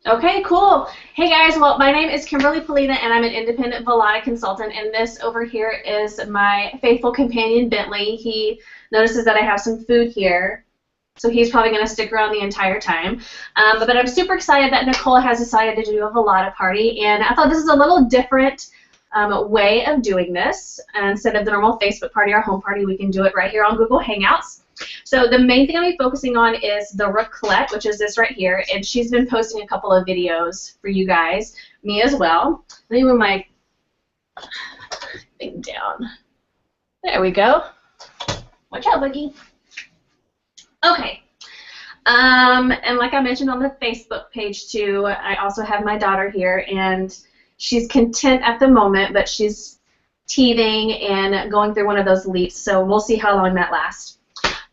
Okay, cool. Hey guys, well, my name is Kimberly Pulito, and I'm an independent VELATA consultant, and this over here is my faithful companion, Bentley. He notices that I have some food here, so he's probably going to stick around the entire time. But I'm super excited that Nicole has decided to do a VELATA party, and I thought this is a little different way of doing this. Instead of the normal Facebook party or home party, we can do it right here on Google Hangouts. So the main thing I'm be focusing on is the raclette, which is this right here, and she's been posting a couple of videos for you guys, me as well. Let me move my thing down. There we go. Watch out, Boogie. Okay. And like I mentioned on the Facebook page too, I also have my daughter here, and she's content at the moment, but she's teething and going through one of those leaps, so we'll see how long that lasts.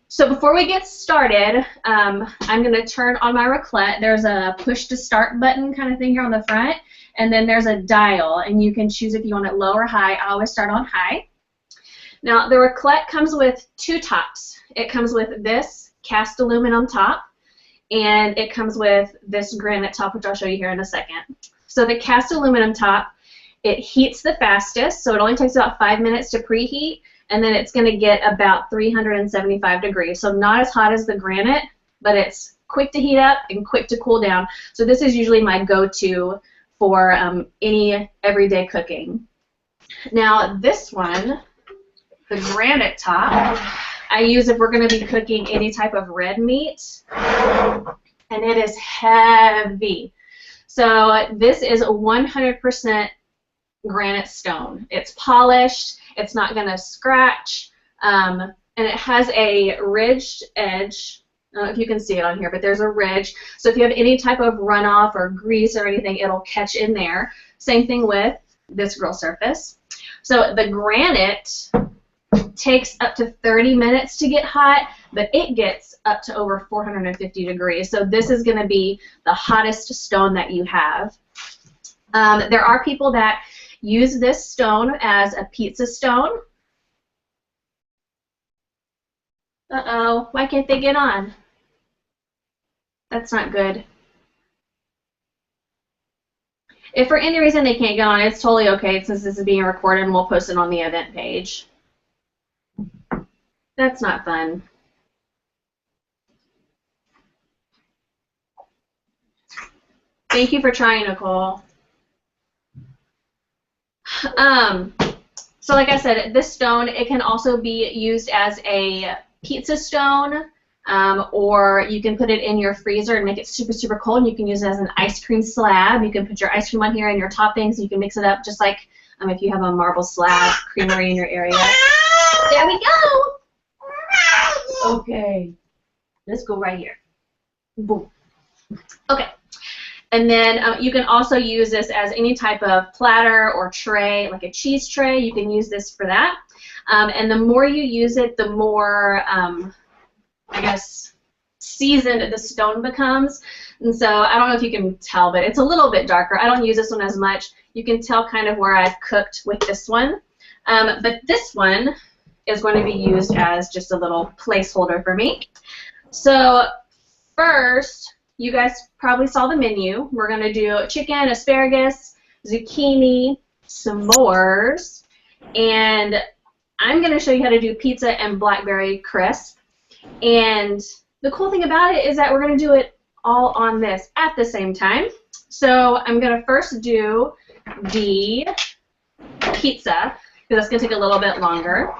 So before we get started, I'm going to turn on my raclette. There's a push to start button kind of thing here on the front, and then there's a dial, and you can choose if you want it low or high. I always start on high. Now the raclette comes with two tops. It comes with this cast aluminum top, and it comes with this granite top, which I'll show you here in a second. So the cast aluminum top, it heats the fastest, so it only takes about 5 minutes to preheat, and then it's going to get about 375 degrees. So not as hot as the granite, but it's quick to heat up and quick to cool down. So this is usually my go-to for any everyday cooking. Now this one, the granite top, I use if we're going to be cooking any type of red meat, and it is heavy. So this is 100% granite stone. It's polished, it's not going to scratch, and it has a ridged edge. I don't know if you can see it on here, but there's a ridge. So if you have any type of runoff or grease or anything, it'll catch in there. Same thing with this grill surface. So the granite takes up to 30 minutes to get hot, but it gets up to over 450 degrees. So this is going to be the hottest stone that you have. There are people that use this stone as a pizza stone. Uh-oh, why can't they get on? That's not good. If for any reason they can't get on, it's totally okay since this is being recorded, and we'll post it on the event page. That's not fun. Thank you for trying, Nicole. So like I said, this stone, it can also be used as a pizza stone, or you can put it in your freezer and make it super, super cold, and you can use it as an ice cream slab. You can put your ice cream on here and your toppings, you can mix it up just like if you have a marble slab creamery in your area. There we go! Okay, let's go right here. Boom. Okay. And then you can also use this as any type of platter or tray, like a cheese tray. You can use this for that. And the more you use it, the more, I guess, seasoned the stone becomes. And so I don't know if you can tell, but it's a little bit darker. I don't use this one as much. You can tell kind of where I've cooked with this one. But this one is going to be used as just a little placeholder for me. So first, you guys probably saw the menu. We're going to do chicken, asparagus, zucchini, s'mores, and I'm going to show you how to do pizza and blackberry crisp. And the cool thing about it is that we're going to do it all on this at the same time. So I'm going to first do the pizza, because that's going to take a little bit longer.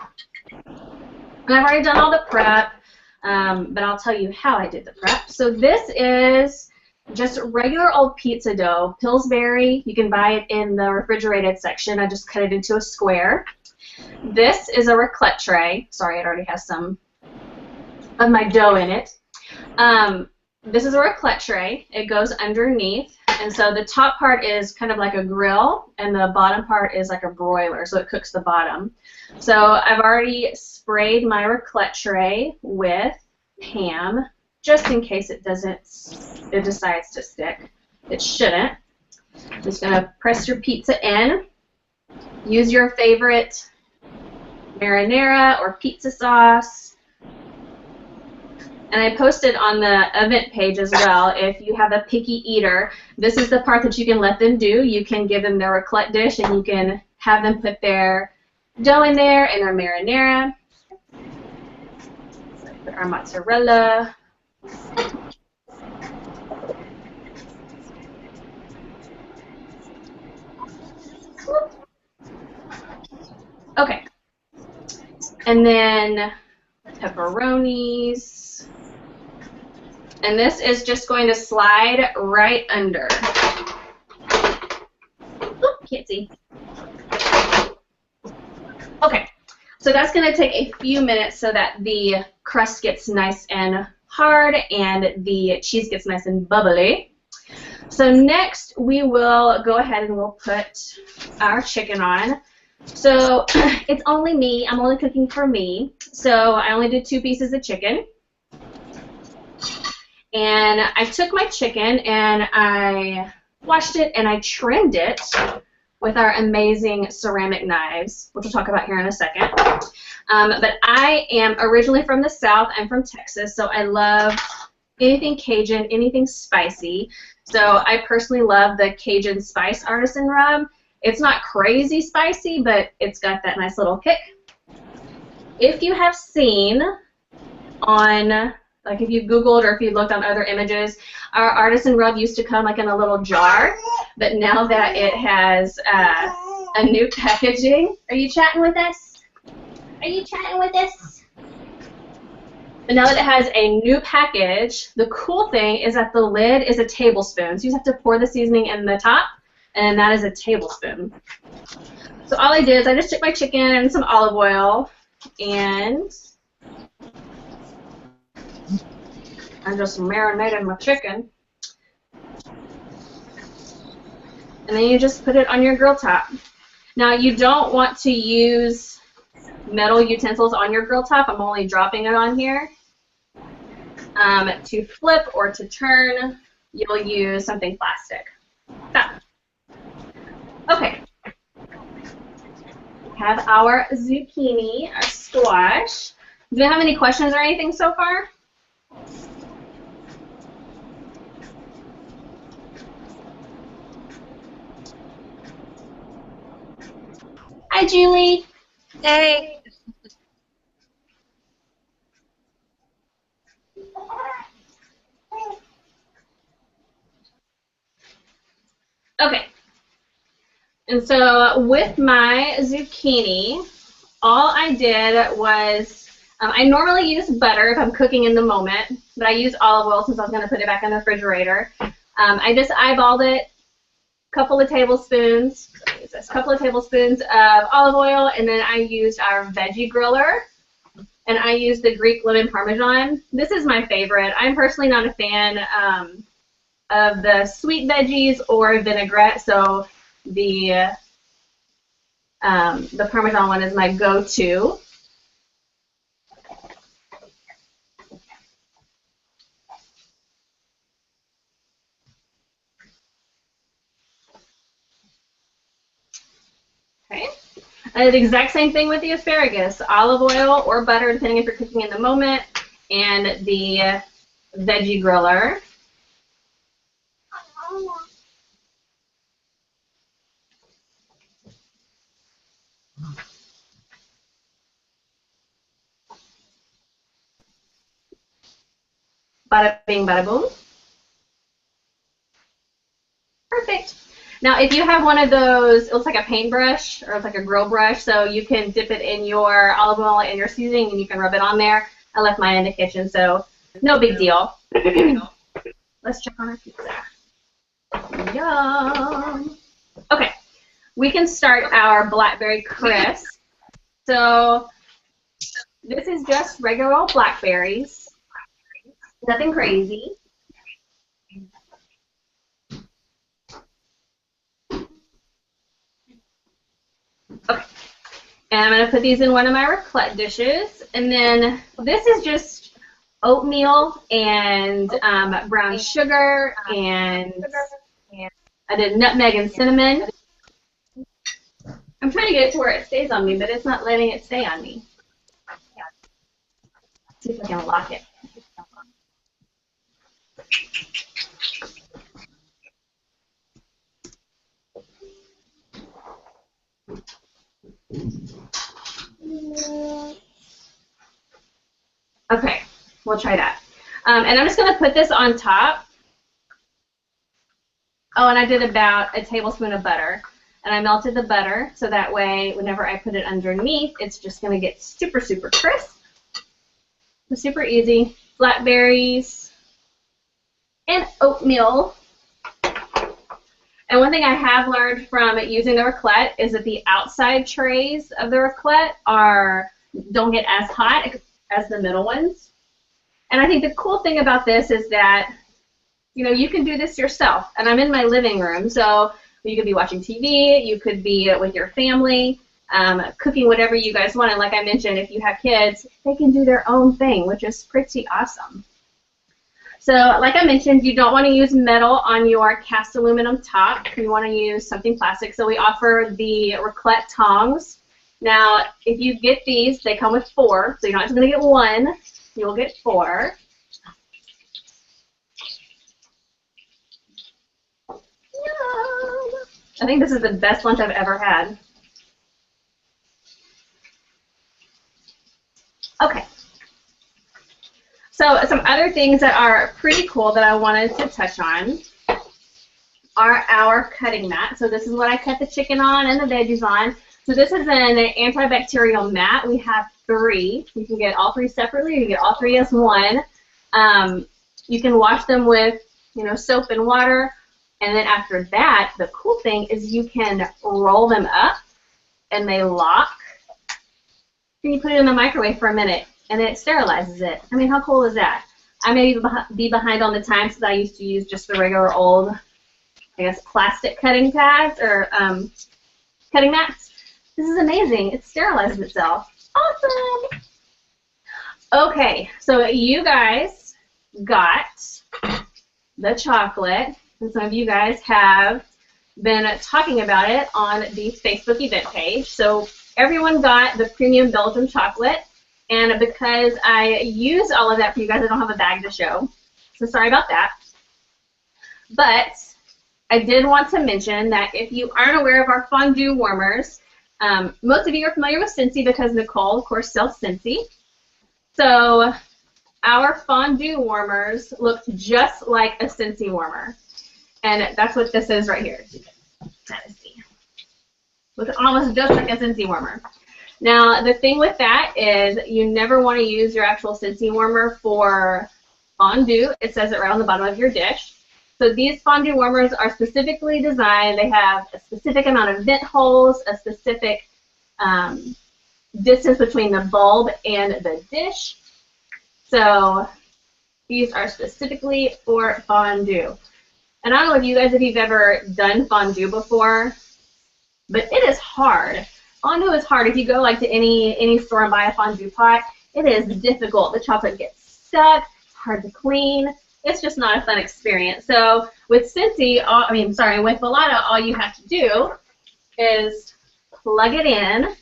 And I've already done all the prep. But I'll tell you how I did the prep. So this is just regular old pizza dough, Pillsbury. You can buy it in the refrigerated section. I just cut it into a square. This is a raclette tray. Sorry, it already has some of my dough in it. This is a raclette tray. It goes underneath, and so the top part is kind of like a grill, and the bottom part is like a broiler, so it cooks the bottom. So I've already sprayed my raclette tray with ham, just in case it decides to stick. It shouldn't. Just gonna press your pizza in. Use your favorite marinara or pizza sauce. And I posted on the event page as well, if you have a picky eater, this is the part that you can let them do. You can give them their raclette dish, and you can have them put their dough in there and their marinara. So put our mozzarella. Okay. And then pepperonis. And this is just going to slide right under. Oop, can't see. Okay, so that's going to take a few minutes so that the crust gets nice and hard and the cheese gets nice and bubbly. So next we will go ahead and we'll put our chicken on. So it's only me. I'm only cooking for me. So I only did 2 pieces of chicken. And I took my chicken and I washed it and I trimmed it with our amazing ceramic knives, which we'll talk about here in a second. But I am originally from the South. I'm from Texas, so I love anything Cajun, anything spicy. So I personally love the Cajun Spice Artisan Rub. It's not crazy spicy, but it's got that nice little kick. If you have seen on, like if you Googled or if you looked on other images, our artisan rub used to come like in a little jar, but now that it has a new packaging, are you chatting with us? Are you chatting with us? But now that it has a new package, the cool thing is that the lid is a tablespoon. So you just have to pour the seasoning in the top, and that is a tablespoon. So all I did is I just took my chicken and some olive oil, and I just marinated my chicken. And then you just put it on your grill top. Now you don't want to use metal utensils on your grill top. I'm only dropping it on here. To flip or to turn, you'll use something plastic. That. Okay. We have our zucchini, our squash. Do you have any questions or anything so far? Hi, Julie. Hey. Okay. And so with my zucchini, all I did was, I normally use butter if I'm cooking in the moment, but I used olive oil since I was going to put it back in the refrigerator. I just eyeballed it, a couple of tablespoons of olive oil, and then I used our veggie griller, and I used the Greek lemon parmesan. This is my favorite. I'm personally not a fan of the sweet veggies or vinaigrette, so the Parmesan one is my go-to. Okay. I did the exact same thing with the asparagus. Olive oil or butter, depending if you're cooking in the moment, and the veggie griller. Bada bing, bada boom. Perfect. Now, if you have one of those, it looks like a paintbrush or it's like a grill brush, so you can dip it in your olive oil and your seasoning, and you can rub it on there. I left mine in the kitchen, so no big deal. Let's check on our pizza. Yum. Okay, we can start our blackberry crisp. So this is just regular old blackberries. Nothing crazy. Okay, and I'm going to put these in one of my raclette dishes. And then this is just oatmeal and brown sugar, and I did nutmeg and cinnamon. I'm trying to get it to where it stays on me, but it's not letting it stay on me. Let's see if I can lock it. Okay, we'll try that. And I'm just going to put this on top. Oh, and I did about a tablespoon of butter. And I melted the butter, so that way, whenever I put it underneath, it's just going to get super, super crisp. So super easy. Flat berries and oatmeal. And one thing I have learned from using the raclette is that the outside trays of the raclette don't get as hot as the middle ones. And I think the cool thing about this is that, you know, you can do this yourself. And I'm in my living room, so you could be watching TV, you could be with your family, cooking whatever you guys want. And like I mentioned, if you have kids, they can do their own thing, which is pretty awesome. So like I mentioned, you don't want to use metal on your cast aluminum top. You want to use something plastic. So we offer the raclette tongs. Now, if you get these, they come with 4. So you're not just going to get 1. You'll get 4. Yum. I think this is the best lunch I've ever had. Okay. So some other things that are pretty cool that I wanted to touch on are our cutting mat. So this is what I cut the chicken on and the veggies on. So this is an antibacterial mat. We have 3. You can get all 3 separately. You can get all 3 as one. You can wash them with, you know, soap and water. And then after that, the cool thing is you can roll them up and they lock. Then you put it in the microwave for a minute and it sterilizes it. I mean, how cool is that? I may be behind on the time since I used to use just the regular old, I guess, plastic cutting pads or cutting mats. This is amazing. It sterilizes itself. Awesome. Okay, so you guys got the chocolate. And some of you guys have been talking about it on the Facebook event page. So everyone got the premium Belgian chocolate. And because I used all of that for you guys, I don't have a bag to show. So sorry about that. But I did want to mention that if you aren't aware of our fondue warmers, most of you are familiar with Scentsy because Nicole, of course, sells Scentsy. So our fondue warmers look just like a Scentsy warmer. And that's what this is right here. Looks almost just like a Scentsy warmer. Now, the thing with that is you never want to use your actual Scentsy warmer for fondue. It says it right on the bottom of your dish. So these fondue warmers are specifically designed. They have a specific amount of vent holes, a specific distance between the bulb and the dish. So these are specifically for fondue. And I don't know if you guys, if you've ever done fondue before, but it is hard. Fondue is hard. If you go like to any store and buy a fondue pot, it is difficult. The chocolate gets stuck. It's hard to clean. It's just not a fun experience. So with Scentsy, with VELATA, all you have to do is plug it in,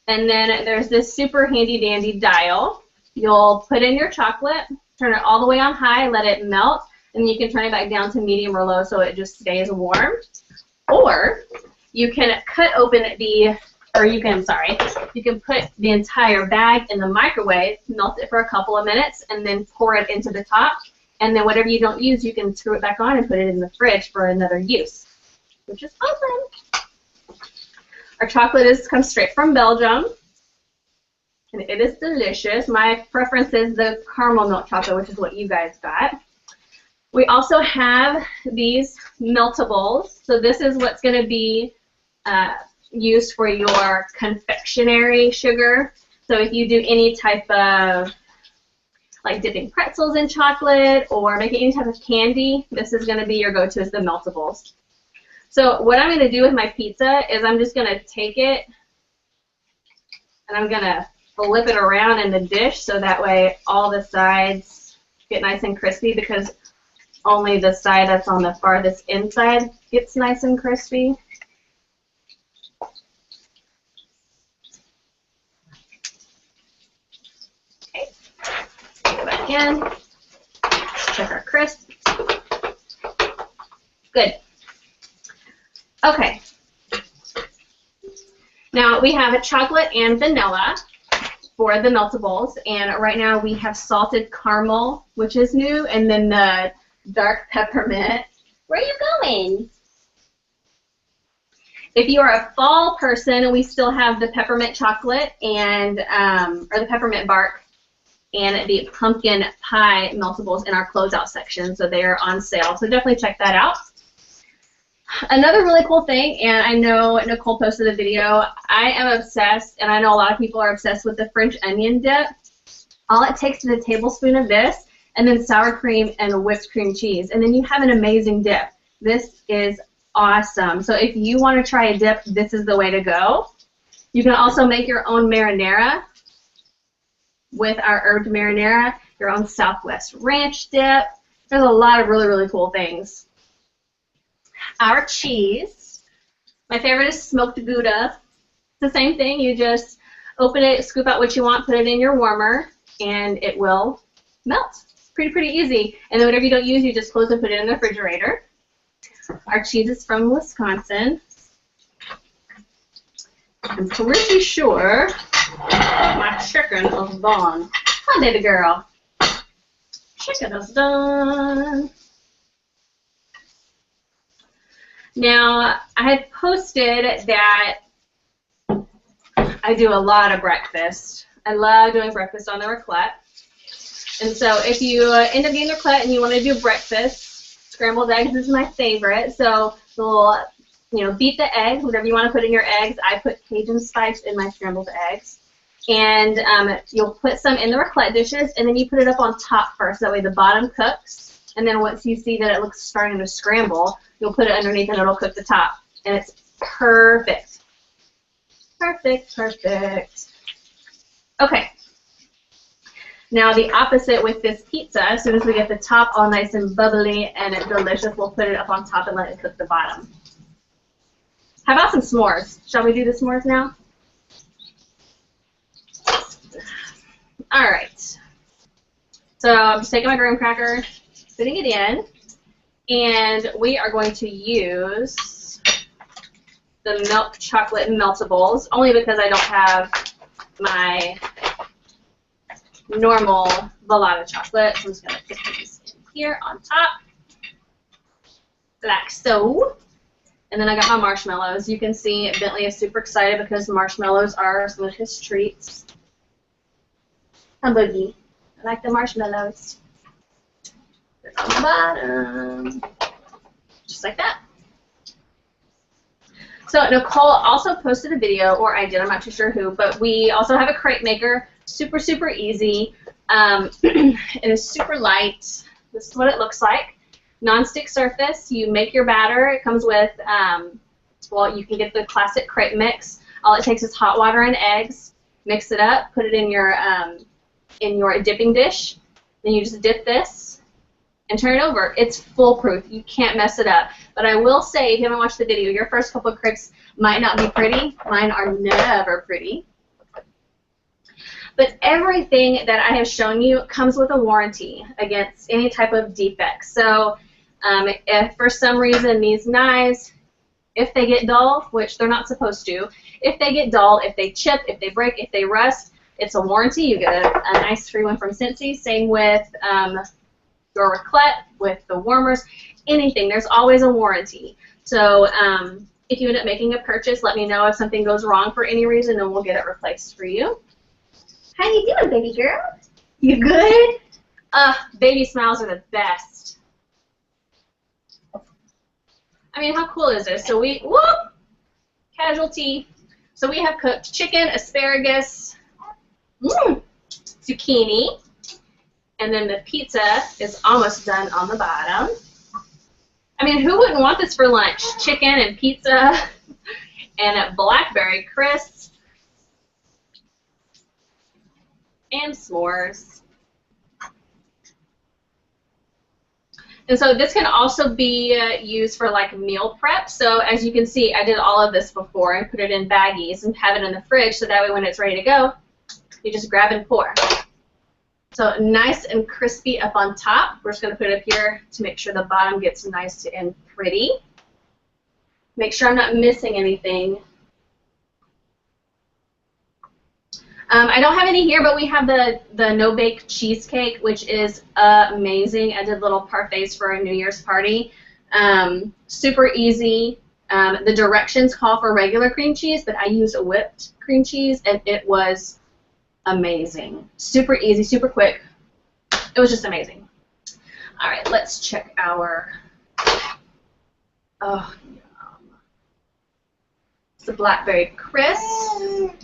and then there's this super handy dandy dial. You'll put in your chocolate, turn it all the way on high, let it melt, and you can turn it back down to medium or low so it just stays warm. Or you can cut open you can put the entire bag in the microwave, melt it for a couple of minutes, and then pour it into the top. And then whatever you don't use, you can screw it back on and put it in the fridge for another use, which is awesome. Our chocolate comes straight from Belgium, and it is delicious. My preference is the caramel milk chocolate, which is what you guys got. We also have these meltables. So this is what's going to be used for your confectionery sugar. So if you do any type of like dipping pretzels in chocolate or making any type of candy, this is going to be your go-to is the meltables. So what I'm going to do with my pizza is I'm just going to take it and I'm going to flip it around in the dish so that way all the sides get nice and crispy, because only the side that's on the farthest inside gets nice and crispy. Okay, go back in. Let's check our crisp. Good. Okay. Now we have a chocolate and vanilla for the meltables, and right now we have salted caramel, which is new, and then the dark peppermint. Where are you going? If you are a fall person, we still have the peppermint chocolate and or the peppermint bark and the pumpkin pie meltables in our closeout section, so they are on sale. So definitely check that out. Another really cool thing, and I know Nicole posted a video, I am obsessed, and I know a lot of people are obsessed with the French onion dip. All it takes is a tablespoon of this, and then sour cream and whipped cream cheese, and then you have an amazing dip. This is awesome. So if you want to try a dip, this is the way to go. You can also make your own marinara with our herbed marinara, your own Southwest Ranch dip. There's a lot of really, really cool things. Our cheese, my favorite is smoked Gouda. It's the same thing. You just open it, scoop out what you want, put it in your warmer, and it will melt. Pretty easy. And then whatever you don't use, you just close and put it in the refrigerator. Our cheese is from Wisconsin. I'm pretty sure my chicken is done. Hi, baby girl. Chicken is done. Now, I had posted that I do a lot of breakfast. I love doing breakfast on the raclette. And so if you end up getting the raclette and you want to do breakfast, scrambled eggs is my favorite. So we'll, beat the eggs, whatever you want to put in your eggs. I put Cajun spice in my scrambled eggs. And you'll put some in the raclette dishes, and then you put it up on top first. That way the bottom cooks. And then once you see that it looks starting to scramble, you'll put it underneath and it'll cook the top. And it's perfect. Perfect. Okay. Now the opposite with this pizza, as soon as we get the top all nice and bubbly and it's delicious, we'll put it up on top and let it cook the bottom. How about some s'mores? Shall we do the s'mores now? All right. So I'm just taking my graham cracker, putting it in, and we are going to use the milk chocolate meltables, only because I don't have my normal VELATA chocolate. So I'm just going to put these in here on top, like so. And then I got my marshmallows. You can see Bentley is super excited because marshmallows are some of his treats. A boogie. I like the marshmallows. They're on the bottom. Just like that. So Nicole also posted a video, or I did, I'm not too sure who, but we also have a crepe maker. Super easy. It is super light. This is what it looks like. Non-stick surface. You make your batter. It comes with, well, you can get the classic crepe mix. All it takes is hot water and eggs. Mix it up. Put it in your dipping dish. Then you just dip this and turn it over. It's foolproof. You can't mess it up. But I will say, if you haven't watched the video, your first couple of crepes might not be pretty. Mine are never pretty. But everything that I have shown you comes with a warranty against any type of defects. So if for some reason these knives, if they get dull, which they're not supposed to, if they get dull, if they chip, if they break, if they rust, it's a warranty. You get a nice free one from Scentsy. Same with your raclette, with the warmers, anything. There's always a warranty. So if you end up making a purchase, let me know if something goes wrong for any reason, and we'll get it replaced for you. How you doing, baby girl? You good? Baby smiles are the best. I mean, how cool is this? So we, whoop, casualty. So we have cooked chicken, asparagus, zucchini, and then the pizza is almost done on the bottom. I mean, who wouldn't want this for lunch? Chicken and pizza and blackberry crisps. And s'mores. And so this can also be used for like meal prep. So as you can see, I did all of this before and put it in baggies and have it in the fridge so that way when it's ready to go, you just grab and pour. So nice and crispy up on top. We're just going to put it up here to make sure the bottom gets nice and pretty. Make sure I'm not missing anything. I don't have any here, but we have the no-bake cheesecake, which is amazing. I did little parfaits for a New Year's party. Super easy. The directions call for regular cream cheese, but I used a whipped cream cheese, and it was amazing. Super easy, super quick. It was just amazing. All right, let's check our, oh, yum. It's the blackberry crisp.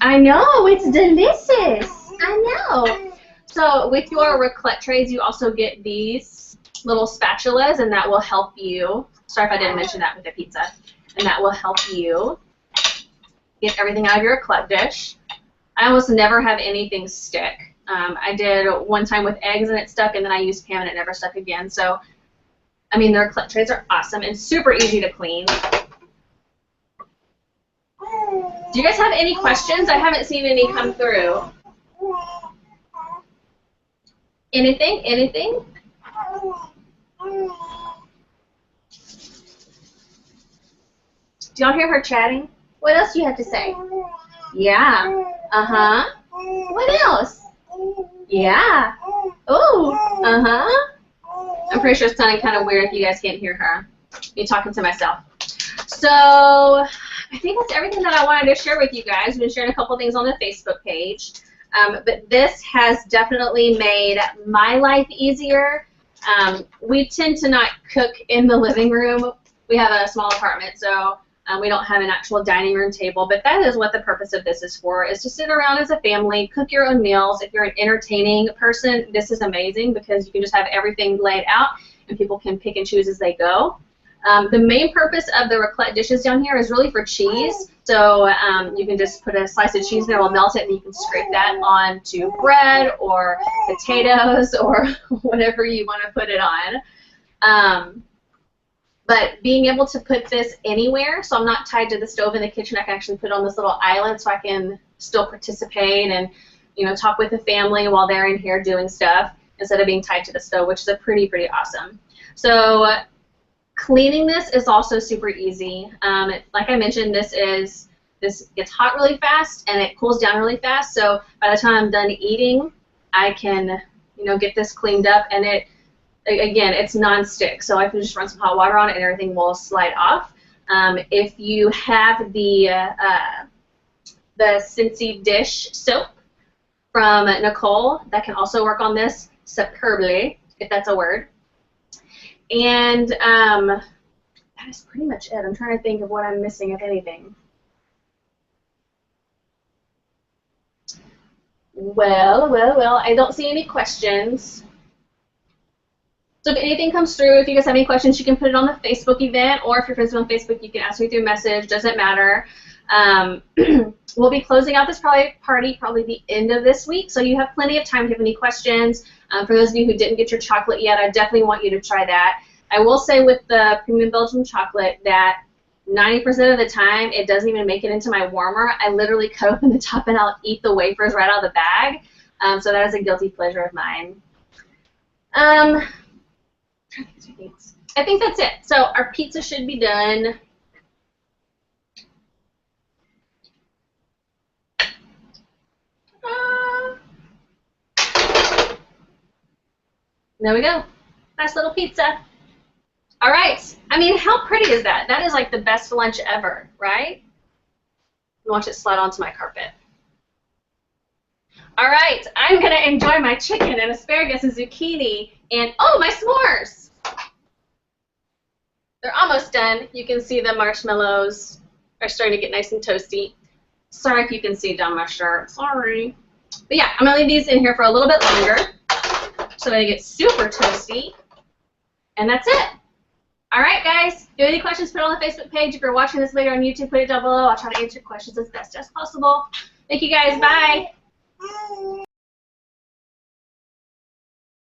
I know, it's delicious. I know. So with your raclette trays, you also get these little spatulas, and that will help you. Sorry if I didn't mention that with the pizza. And that will help you get everything out of your raclette dish. I almost never have anything stick. I did one time with eggs and it stuck, and then I used Pam and it never stuck again. So, I mean, the raclette trays are awesome and super easy to clean. Do you guys have any questions? I haven't seen any come through. Anything? Anything? Do y'all hear her chatting? What else do you have to say? Yeah. Uh-huh. What else? Yeah. Ooh. Uh-huh. I'm pretty sure it's sounding kind of weird if you guys can't hear her. Me talking to myself. So, I think that's everything that I wanted to share with you guys. We've been sharing a couple things on the Facebook page. But this has definitely made my life easier. We tend to not cook in the living room. We have a small apartment, so we don't have an actual dining room table, but that is what the purpose of this is for, is to sit around as a family, cook your own meals. If you're an entertaining person, this is amazing because you can just have everything laid out and people can pick and choose as they go. The main purpose of the raclette dishes down here is really for cheese. So you can just put a slice of cheese there, we'll melt it, and you can scrape that onto bread or potatoes or whatever you want to put it on. But being able to put this anywhere, so I'm not tied to the stove in the kitchen, I can actually put it on this little island so I can still participate and, you know, talk with the family while they're in here doing stuff instead of being tied to the stove, which is a pretty awesome. So cleaning this is also super easy. Like I mentioned, this gets hot really fast and it cools down really fast. So by the time I'm done eating, I can, you know, get this cleaned up, and again, it's non-stick, so I can just run some hot water on it and everything will slide off. If you have the Scentsy dish soap from Nicole, that can also work on this superbly, if that's a word. And that is pretty much it. I'm trying to think of what I'm missing, if anything. Well, I don't see any questions. So if anything comes through, if you guys have any questions, you can put it on the Facebook event, or if you're friends on Facebook, you can ask me through a message. Doesn't matter. We'll be closing out this party probably the end of this week, so you have plenty of time if you have any questions. For those of you who didn't get your chocolate yet, I definitely want you to try that. I will say with the premium Belgian chocolate that 90% of the time it doesn't even make it into my warmer. I literally cut open the top and I'll eat the wafers right out of the bag. So that is a guilty pleasure of mine. I think that's it. So our pizza should be done. There we go. Nice little pizza. All right. I mean, how pretty is that? That is like the best lunch ever, right? Watch it slide onto my carpet. All right. I'm going to enjoy my chicken and asparagus and zucchini and, oh, my s'mores. They're almost done. You can see the marshmallows are starting to get nice and toasty. Sorry if you can see down my shirt. Sorry. But yeah, I'm going to leave these in here for a little bit longer so they get super toasty. And that's it. All right, guys. If you have any questions, put it on the Facebook page. If you're watching this later on YouTube, put it down below. I'll try to answer questions as best as possible. Thank you, guys. Bye.